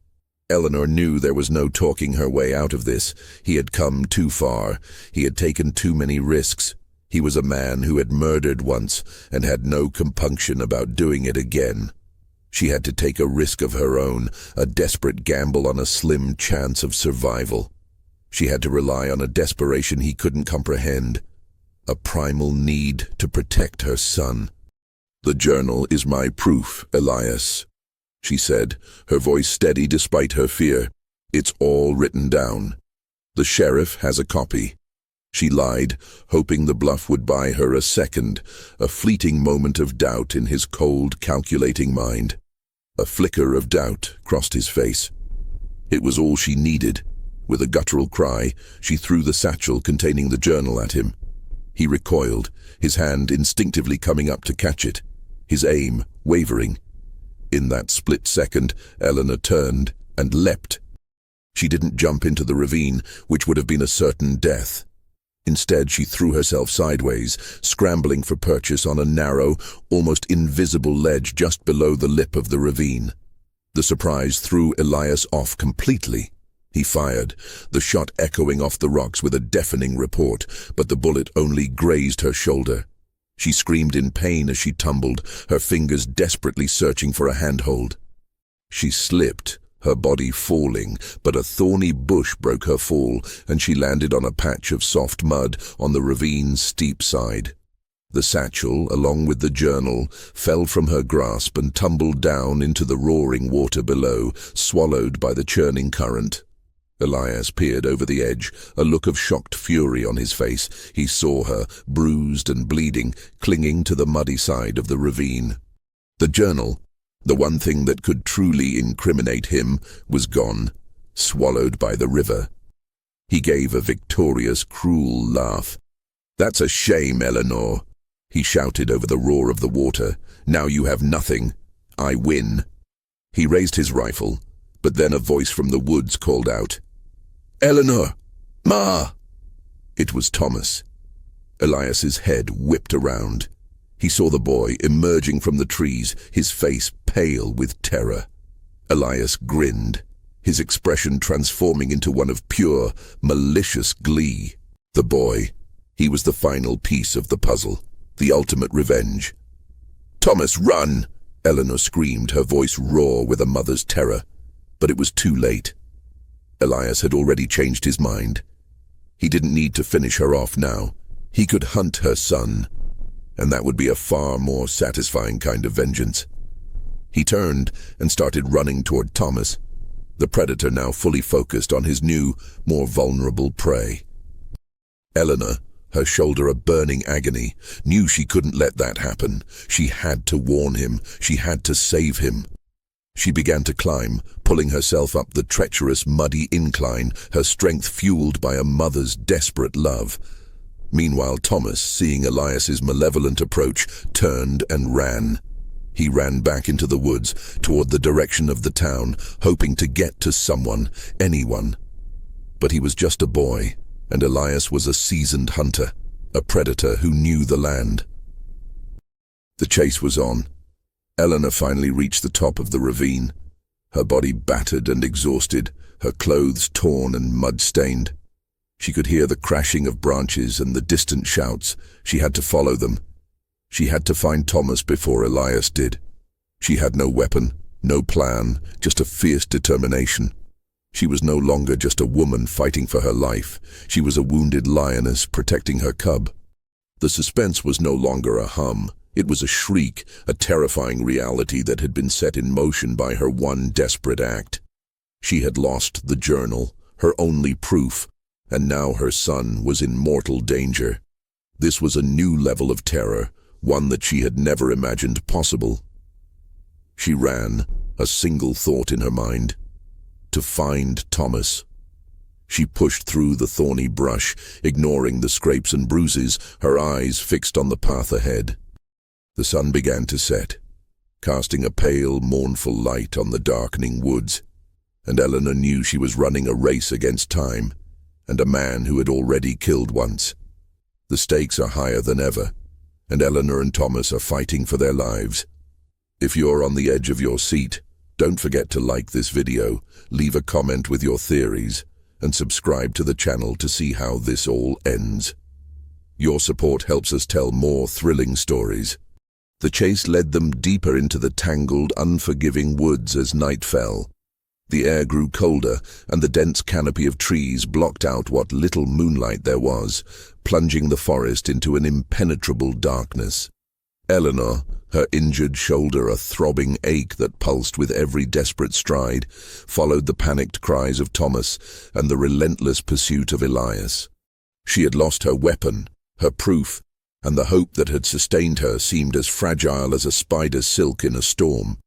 Eleanor knew there was no talking her way out of this. He had come too far. He had taken too many risks. He was a man who had murdered once and had no compunction about doing it again. She had to take a risk of her own, a desperate gamble on a slim chance of survival. She had to rely on a desperation he couldn't comprehend, a primal need to protect her son. "The journal is my proof, Elias," she said, her voice steady despite her fear. "It's all written down. The sheriff has a copy." She lied, hoping the bluff would buy her a second, a fleeting moment of doubt in his cold, calculating mind. A flicker of doubt crossed his face. It was all she needed. With a guttural cry, she threw the satchel containing the journal at him. He recoiled, his hand instinctively coming up to catch it, his aim wavering. In that split second, Eleanor turned and leapt. She didn't jump into the ravine, which would have been a certain death. Instead, she threw herself sideways, scrambling for purchase on a narrow, almost invisible ledge just below the lip of the ravine. The surprise threw Elias off completely. He fired, the shot echoing off the rocks with a deafening report, but the bullet only grazed her shoulder. She screamed in pain as she tumbled, her fingers desperately searching for a handhold. She slipped, her body falling, but a thorny bush broke her fall, and she landed on a patch of soft mud on the ravine's steep side. The satchel, along with the journal, fell from her grasp and tumbled down into the roaring water below, swallowed by the churning current. Elias peered over the edge, a look of shocked fury on his face. He saw her, bruised and bleeding, clinging to the muddy side of the ravine. The journal, the one thing that could truly incriminate him, was gone, swallowed by the river. He gave a victorious, cruel laugh. "That's a shame, Eleanor," he shouted over the roar of the water. "Now you have nothing. I win." He raised his rifle, but then a voice from the woods called out, "Eleanor! Ma!" It was Thomas. Elias's head whipped around. He saw the boy emerging from the trees, his face pale with terror. Elias grinned, his expression transforming into one of pure, malicious glee. The boy, he was the final piece of the puzzle, the ultimate revenge. "Thomas, run!" Eleanor screamed, her voice raw with a mother's terror. But it was too late. Elias had already changed his mind. He didn't need to finish her off now. He could hunt her son, and that would be a far more satisfying kind of vengeance. He turned and started running toward Thomas, the predator now fully focused on his new, more vulnerable prey. Eleanor, her shoulder a burning agony, knew she couldn't let that happen. She had to warn him. She had to save him. She began to climb, pulling herself up the treacherous, muddy incline, her strength fueled by a mother's desperate love. Meanwhile, Thomas, seeing Elias's malevolent approach, turned and ran. He ran back into the woods, toward the direction of the town, hoping to get to someone, anyone. But he was just a boy, and Elias was a seasoned hunter, a predator who knew the land. The chase was on. Eleanor finally reached the top of the ravine, her body battered and exhausted, her clothes torn and mud-stained. She could hear the crashing of branches and the distant shouts. She had to follow them. She had to find Thomas before Elias did. She had no weapon, no plan, just a fierce determination. She was no longer just a woman fighting for her life. She was a wounded lioness protecting her cub. The suspense was no longer a hum. It was a shriek, a terrifying reality that had been set in motion by her one desperate act. She had lost the journal, her only proof, and now her son was in mortal danger. This was a new level of terror, one that she had never imagined possible. She ran, a single thought in her mind: to find Thomas. She pushed through the thorny brush, ignoring the scrapes and bruises, her eyes fixed on the path ahead. The sun began to set, casting a pale, mournful light on the darkening woods, and Eleanor knew she was running a race against time, and a man who had already killed once. The stakes are higher than ever, and Eleanor and Thomas are fighting for their lives. If you're on the edge of your seat, don't forget to like this video, leave a comment with your theories, and subscribe to the channel to see how this all ends. Your support helps us tell more thrilling stories. The chase led them deeper into the tangled, unforgiving woods as night fell. The air grew colder, and the dense canopy of trees blocked out what little moonlight there was, plunging the forest into an impenetrable darkness. Eleanor, her injured shoulder a throbbing ache that pulsed with every desperate stride, followed the panicked cries of Thomas and the relentless pursuit of Elias. She had lost her weapon, her proof, and the hope that had sustained her seemed as fragile as a spider's silk in a storm.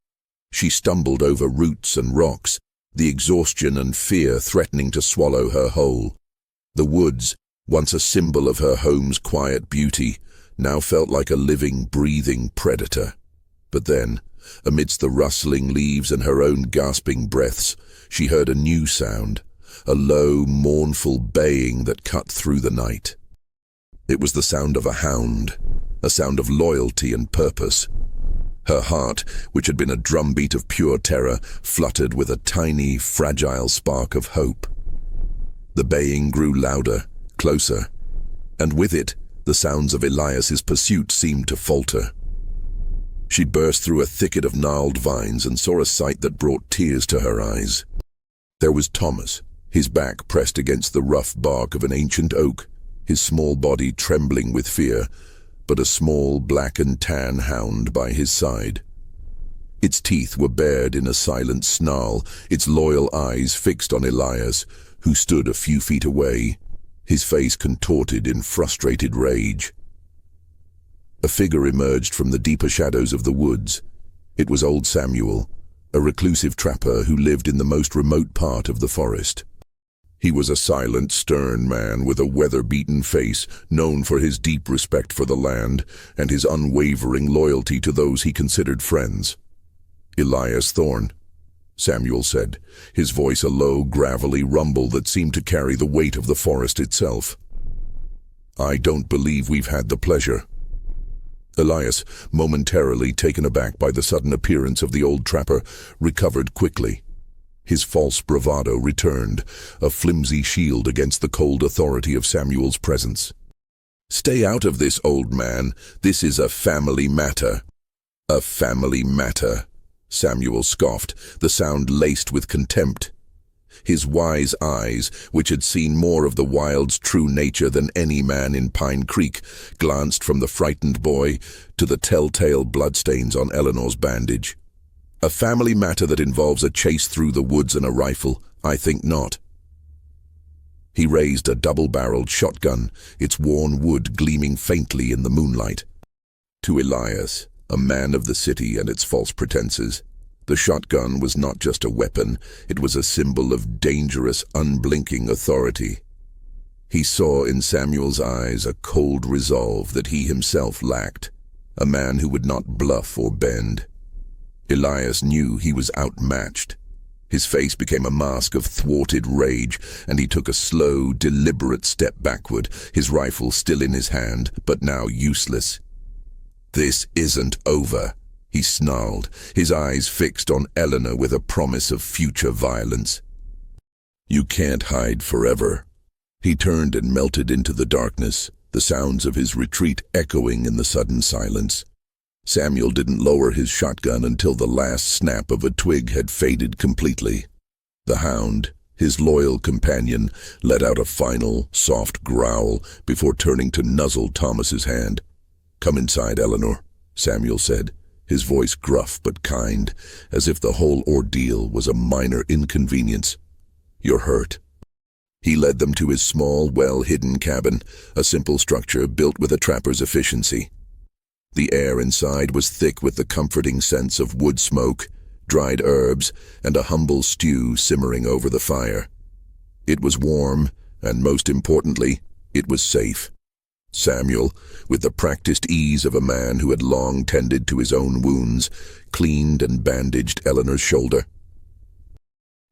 She stumbled over roots and rocks, the exhaustion and fear threatening to swallow her whole. The woods, once a symbol of her home's quiet beauty, now felt like a living, breathing predator. But then, amidst the rustling leaves and her own gasping breaths, she heard a new sound, a low, mournful baying that cut through the night. It was the sound of a hound, a sound of loyalty and purpose. Her heart, which had been a drumbeat of pure terror, fluttered with a tiny, fragile spark of hope. The baying grew louder, closer, and with it, the sounds of Elias's pursuit seemed to falter. She burst through a thicket of gnarled vines and saw a sight that brought tears to her eyes. There was Thomas, his back pressed against the rough bark of an ancient oak, his small body trembling with fear, but a small black and tan hound by his side. Its teeth were bared in a silent snarl, its loyal eyes fixed on Elias, who stood a few feet away, his face contorted in frustrated rage. A figure emerged from the deeper shadows of the woods. It was old Samuel, a reclusive trapper who lived in the most remote part of the forest. He was a silent, stern man with a weather-beaten face, known for his deep respect for the land and his unwavering loyalty to those he considered friends. "Elias Thorne," Samuel said, his voice a low, gravelly rumble that seemed to carry the weight of the forest itself. "I don't believe we've had the pleasure." Elias, momentarily taken aback by the sudden appearance of the old trapper, recovered quickly. His false bravado returned, a flimsy shield against the cold authority of Samuel's presence. "Stay out of this, old man. This is a family matter." "A family matter," Samuel scoffed, the sound laced with contempt. His wise eyes, which had seen more of the wild's true nature than any man in Pine Creek, glanced from the frightened boy to the telltale bloodstains on Eleanor's bandage. "A family matter that involves a chase through the woods and a rifle? I think not." He raised a double-barreled shotgun, its worn wood gleaming faintly in the moonlight. To Elias, a man of the city and its false pretenses, the shotgun was not just a weapon, it was a symbol of dangerous, unblinking authority. He saw in Samuel's eyes a cold resolve that he himself lacked, a man who would not bluff or bend. Elias knew he was outmatched. His face became a mask of thwarted rage, and he took a slow, deliberate step backward, his rifle still in his hand, but now useless. "This isn't over," he snarled, his eyes fixed on Eleanor with a promise of future violence. "You can't hide forever." He turned and melted into the darkness, the sounds of his retreat echoing in the sudden silence. Samuel didn't lower his shotgun until the last snap of a twig had faded completely. The hound, his loyal companion, let out a final, soft growl before turning to nuzzle Thomas's hand. "Come inside, Eleanor," Samuel said, his voice gruff but kind, as if the whole ordeal was a minor inconvenience. "You're hurt." He led them to his small, well-hidden cabin, a simple structure built with a trapper's efficiency. The air inside was thick with the comforting sense of wood smoke, dried herbs, and a humble stew simmering over the fire. It was warm, and most importantly, it was safe. Samuel, with the practiced ease of a man who had long tended to his own wounds, cleaned and bandaged Eleanor's shoulder.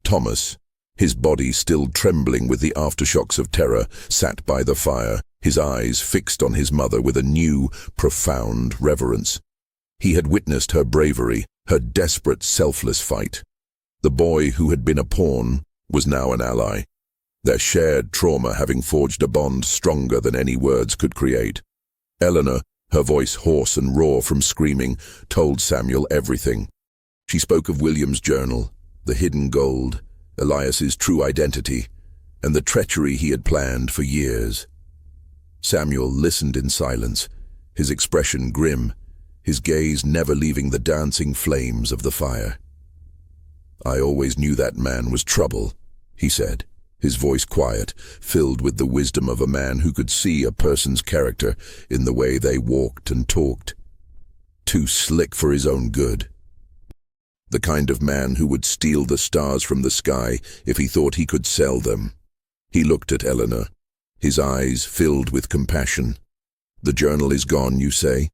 Thomas, his body still trembling with the aftershocks of terror, sat by the fire, his eyes fixed on his mother with a new, profound reverence. He had witnessed her bravery, her desperate, selfless fight. The boy who had been a pawn was now an ally, their shared trauma having forged a bond stronger than any words could create. Eleanor, her voice hoarse and raw from screaming, told Samuel everything. She spoke of William's journal, the hidden gold, Elias's true identity, and the treachery he had planned for years. Samuel listened in silence, his expression grim, his gaze never leaving the dancing flames of the fire. "I always knew that man was trouble," he said, his voice quiet, filled with the wisdom of a man who could see a person's character in the way they walked and talked. Too slick for his own good. The kind of man who would steal the stars from the sky if he thought he could sell them. He looked at Eleanor, his eyes filled with compassion. "The journal is gone, you say?"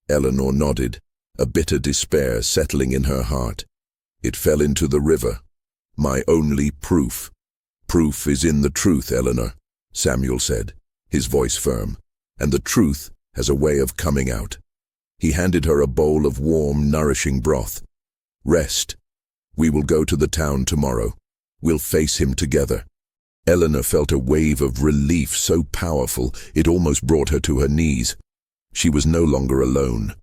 Eleanor nodded, a bitter despair settling in her heart. "It fell into the river. My only proof." "Proof is in the truth, Eleanor," Samuel said, his voice firm, "and the truth has a way of coming out." He handed her a bowl of warm, nourishing broth. "Rest. We will go to the town tomorrow. We'll face him together." Eleanor felt a wave of relief so powerful it almost brought her to her knees. She was no longer alone.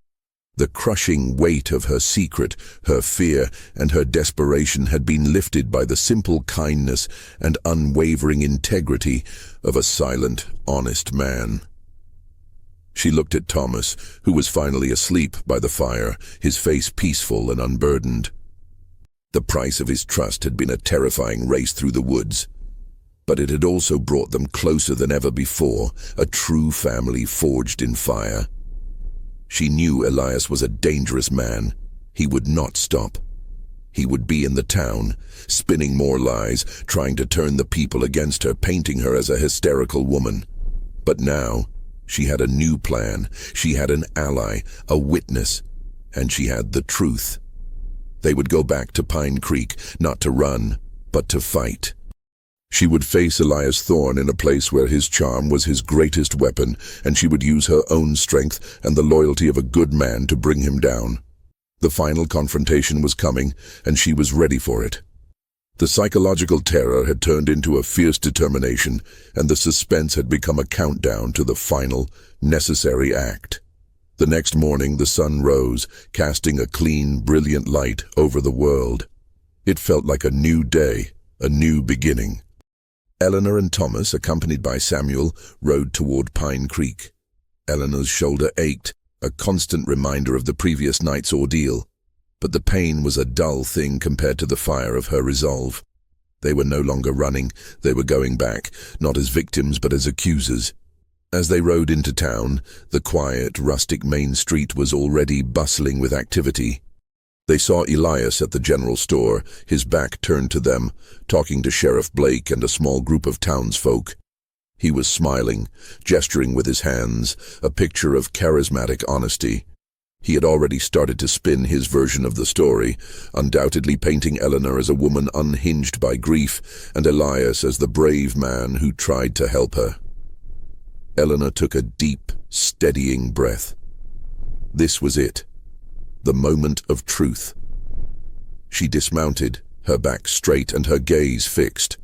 The crushing weight of her secret, her fear, and her desperation had been lifted by the simple kindness and unwavering integrity of a silent, honest man. She looked at Thomas, who was finally asleep by the fire, his face peaceful and unburdened. The price of his trust had been a terrifying race through the woods, but it had also brought them closer than ever before, a true family forged in fire. She knew Elias was a dangerous man. He would not stop. He would be in the town, spinning more lies, trying to turn the people against her, painting her as a hysterical woman. But now, she had a new plan. She had an ally, a witness, and she had the truth. They would go back to Pine Creek, not to run, but to fight. She would face Elias Thorne in a place where his charm was his greatest weapon, and she would use her own strength and the loyalty of a good man to bring him down. The final confrontation was coming, and she was ready for it. The psychological terror had turned into a fierce determination, and the suspense had become a countdown to the final, necessary act. The next morning the sun rose, casting a clean, brilliant light over the world. It felt like a new day, a new beginning. Eleanor and Thomas, accompanied by Samuel, rode toward Pine Creek. Eleanor's shoulder ached, a constant reminder of the previous night's ordeal. But the pain was a dull thing compared to the fire of her resolve. They were no longer running, they were going back, not as victims but as accusers. As they rode into town, the quiet, rustic main street was already bustling with activity. They saw Elias at the general store, his back turned to them, talking to Sheriff Blake and a small group of townsfolk. He was smiling, gesturing with his hands, a picture of charismatic honesty. He had already started to spin his version of the story, undoubtedly painting Eleanor as a woman unhinged by grief and Elias as the brave man who tried to help her. Eleanor took a deep, steadying breath. This was it, the moment of truth. She dismounted, her back straight and her gaze fixed.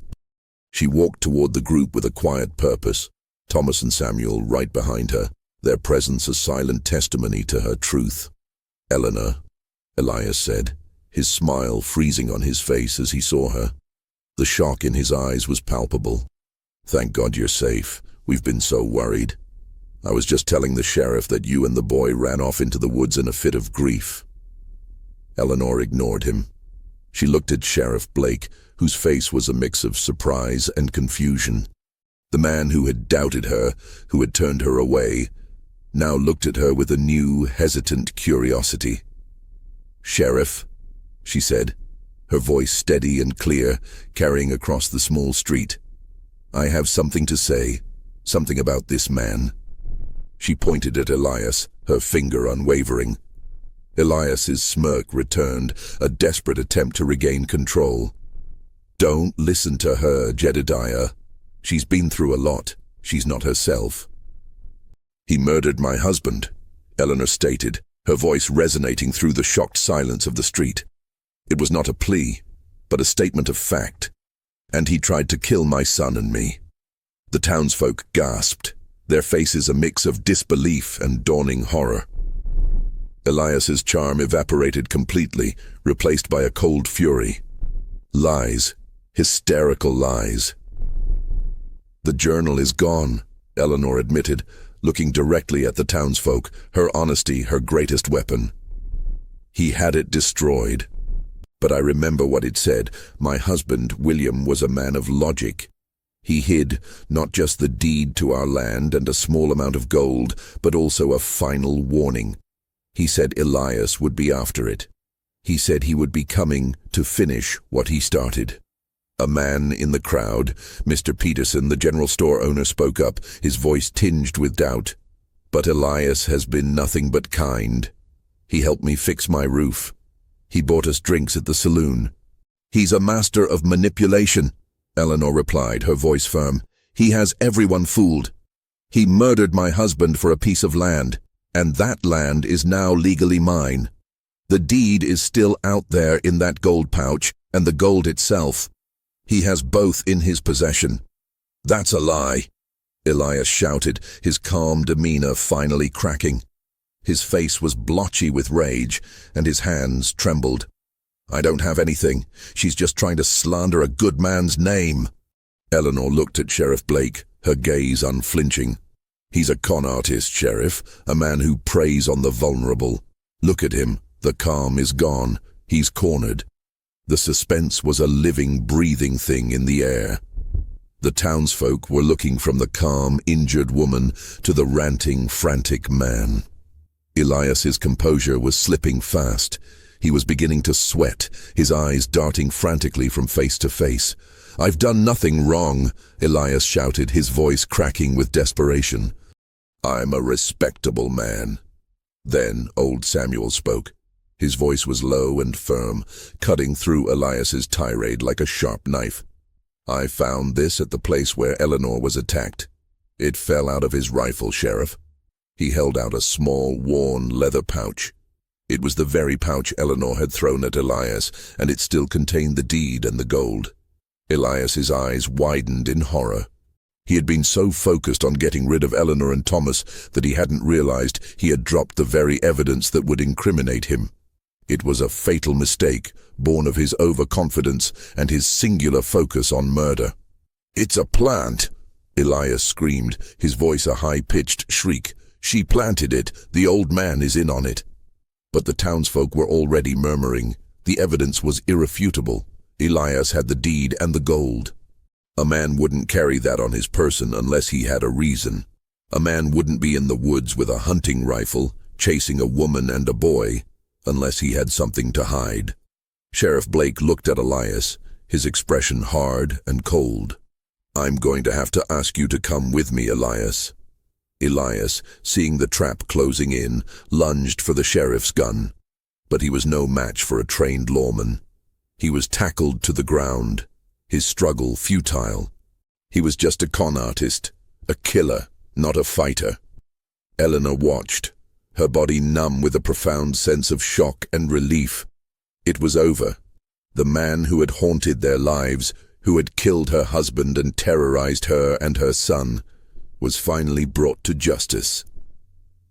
She walked toward the group with a quiet purpose, Thomas and Samuel right behind her, their presence a silent testimony to her truth. "Eleanor," Elias said, his smile freezing on his face as he saw her. The shock in his eyes was palpable. "Thank God you're safe. We've been so worried. I was just telling the sheriff that you and the boy ran off into the woods in a fit of grief." Eleanor ignored him. She looked at Sheriff Blake, whose face was a mix of surprise and confusion. The man who had doubted her, who had turned her away, now looked at her with a new, hesitant curiosity. "Sheriff," she said, her voice steady and clear, carrying across the small street. "I have something to say, something about this man." She pointed at Elias, her finger unwavering. Elias's smirk returned, a desperate attempt to regain control. "Don't listen to her, Jedediah. She's been through a lot. She's not herself." "He murdered my husband," Eleanor stated, her voice resonating through the shocked silence of the street. "It was not a plea, but a statement of fact. And he tried to kill my son and me." The townsfolk gasped, their faces a mix of disbelief and dawning horror. Elias's charm evaporated completely, replaced by a cold fury. Lies, hysterical lies. "The journal is gone," Eleanor admitted, looking directly at the townsfolk, her honesty her greatest weapon. "He had it destroyed. But I remember what it said. My husband, William, was a man of logic. He hid not just the deed to our land and a small amount of gold, but also a final warning. He said Elias would be after it. He said he would be coming to finish what he started." A man in the crowd, Mr. Peterson, the general store owner, spoke up, his voice tinged with doubt. "But Elias has been nothing but kind. He helped me fix my roof. He bought us drinks at the saloon." "He's a master of manipulation," Eleanor replied, her voice firm. "He has everyone fooled. He murdered my husband for a piece of land, and that land is now legally mine. The deed is still out there in that gold pouch, and the gold itself. He has both in his possession." "That's a lie," Elias shouted, his calm demeanor finally cracking. His face was blotchy with rage, and his hands trembled. "I don't have anything. She's just trying to slander a good man's name." Eleanor looked at Sheriff Blake, her gaze unflinching. "He's a con artist, Sheriff, a man who preys on the vulnerable. Look at him. The calm is gone. He's cornered." The suspense was a living, breathing thing in the air. The townsfolk were looking from the calm, injured woman to the ranting, frantic man. Elias's composure was slipping fast. He was beginning to sweat, his eyes darting frantically from face to face. "I've done nothing wrong," Elias shouted, his voice cracking with desperation. "I'm a respectable man." Then old Samuel spoke. His voice was low and firm, cutting through Elias's tirade like a sharp knife. "I found this at the place where Eleanor was attacked. It fell out of his rifle, Sheriff." He held out a small, worn leather pouch. It was the very pouch Eleanor had thrown at Elias, and it still contained the deed and the gold. Elias's eyes widened in horror. He had been so focused on getting rid of Eleanor and Thomas that he hadn't realized he had dropped the very evidence that would incriminate him. It was a fatal mistake, born of his overconfidence and his singular focus on murder. "It's a plant," Elias screamed, his voice a high-pitched shriek. "She planted it. The old man is in on it." But the townsfolk were already murmuring. The evidence was irrefutable. Elias had the deed and the gold. A man wouldn't carry that on his person unless he had a reason. A man wouldn't be in the woods with a hunting rifle, chasing a woman and a boy, unless he had something to hide. Sheriff Blake looked at Elias, his expression hard and cold. I'm going to have to ask you to come with me, Elias. Elias, seeing the trap closing in, lunged for the sheriff's gun. But he was no match for a trained lawman. He was tackled to the ground, his struggle futile. He was just a con artist, a killer, not a fighter. Eleanor watched, her body numb with a profound sense of shock and relief. It was over. The man who had haunted their lives, who had killed her husband and terrorized her and her son, was finally brought to justice.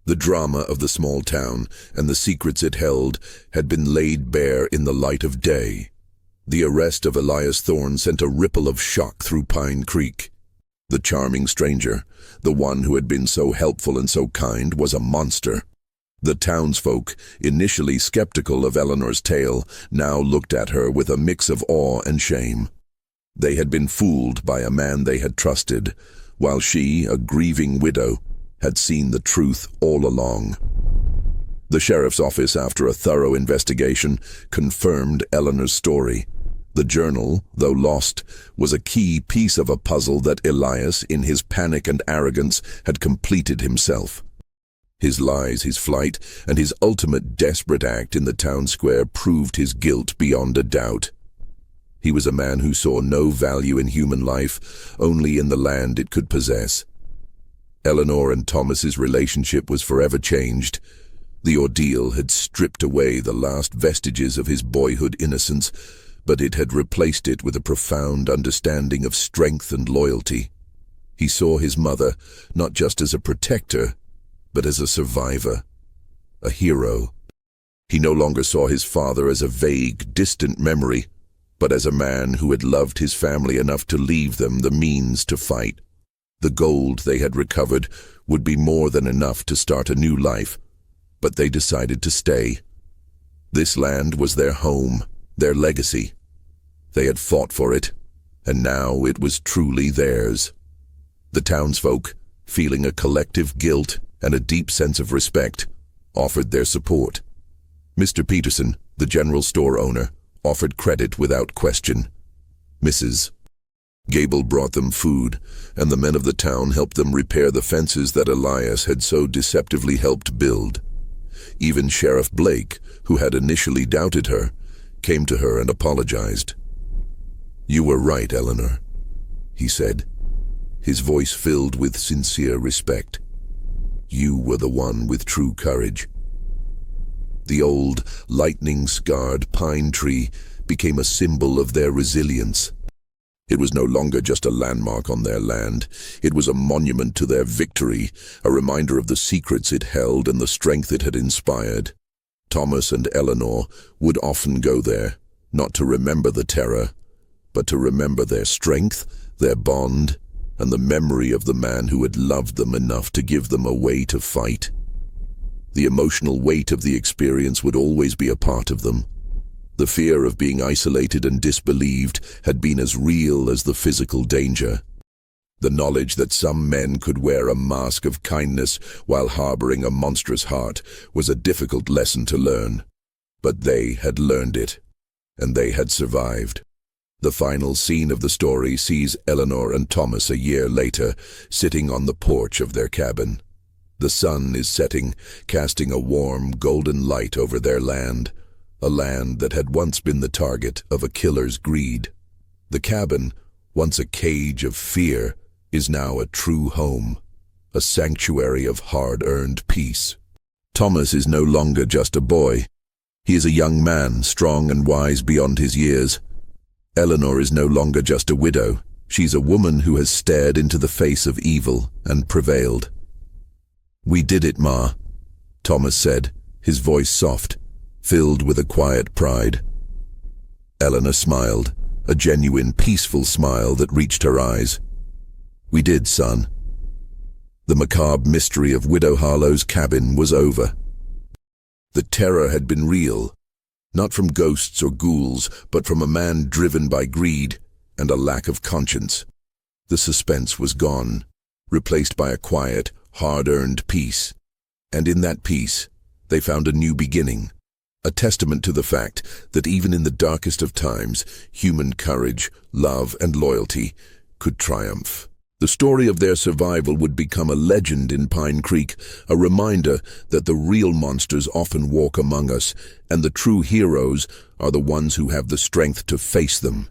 The drama of the small town and the secrets it held had been laid bare in the light of day. The arrest of Elias Thorne sent a ripple of shock through Pine Creek. The charming stranger, the one who had been so helpful and so kind, was a monster. The townsfolk, initially skeptical of Eleanor's tale, now looked at her with a mix of awe and shame. They had been fooled by a man they had trusted, while she, a grieving widow, had seen the truth all along. The sheriff's office, after a thorough investigation, confirmed Eleanor's story. The journal, though lost, was a key piece of a puzzle that Elias, in his panic and arrogance, had completed himself. His lies, his flight, and his ultimate desperate act in the town square proved his guilt beyond a doubt. He was a man who saw no value in human life, only in the land it could possess. Eleanor and Thomas's relationship was forever changed. The ordeal had stripped away the last vestiges of his boyhood innocence, but it had replaced it with a profound understanding of strength and loyalty. He saw his mother not just as a protector, but as a survivor, a hero. He no longer saw his father as a vague, distant memory, but as a man who had loved his family enough to leave them the means to fight. The gold they had recovered would be more than enough to start a new life, but they decided to stay. This land was their home, their legacy. They had fought for it, and now it was truly theirs. The townsfolk, feeling a collective guilt and a deep sense of respect, offered their support. Mr. Peterson, the general store owner, offered credit without question. Mrs. Gable brought them food, and the men of the town helped them repair the fences that Elias had so deceptively helped build. Even Sheriff Blake, who had initially doubted her, came to her and apologized. "You were right, Eleanor," he said, his voice filled with sincere respect. "You were the one with true courage." The old, lightning-scarred pine tree became a symbol of their resilience. It was no longer just a landmark on their land. It was a monument to their victory, a reminder of the secrets it held and the strength it had inspired. Thomas and Eleanor would often go there, not to remember the terror, but to remember their strength, their bond, and the memory of the man who had loved them enough to give them a way to fight. The emotional weight of the experience would always be a part of them. The fear of being isolated and disbelieved had been as real as the physical danger. The knowledge that some men could wear a mask of kindness while harboring a monstrous heart was a difficult lesson to learn. But they had learned it, and they had survived. The final scene of the story sees Eleanor and Thomas a year later, sitting on the porch of their cabin. The sun is setting, casting a warm, golden light over their land, a land that had once been the target of a killer's greed. The cabin, once a cage of fear, is now a true home, a sanctuary of hard-earned peace. Thomas is no longer just a boy. He is a young man, strong and wise beyond his years. Eleanor is no longer just a widow. She's a woman who has stared into the face of evil and prevailed. "We did it, Ma," Thomas said, his voice soft, filled with a quiet pride. Eleanor smiled, a genuine, peaceful smile that reached her eyes. "We did, son." The macabre mystery of Widow Harlow's cabin was over. The terror had been real, not from ghosts or ghouls, but from a man driven by greed and a lack of conscience. The suspense was gone, replaced by a quiet, hard-earned peace. And in that peace, they found a new beginning, a testament to the fact that even in the darkest of times, human courage, love, and loyalty could triumph. The story of their survival would become a legend in Pine Creek, a reminder that the real monsters often walk among us, and the true heroes are the ones who have the strength to face them.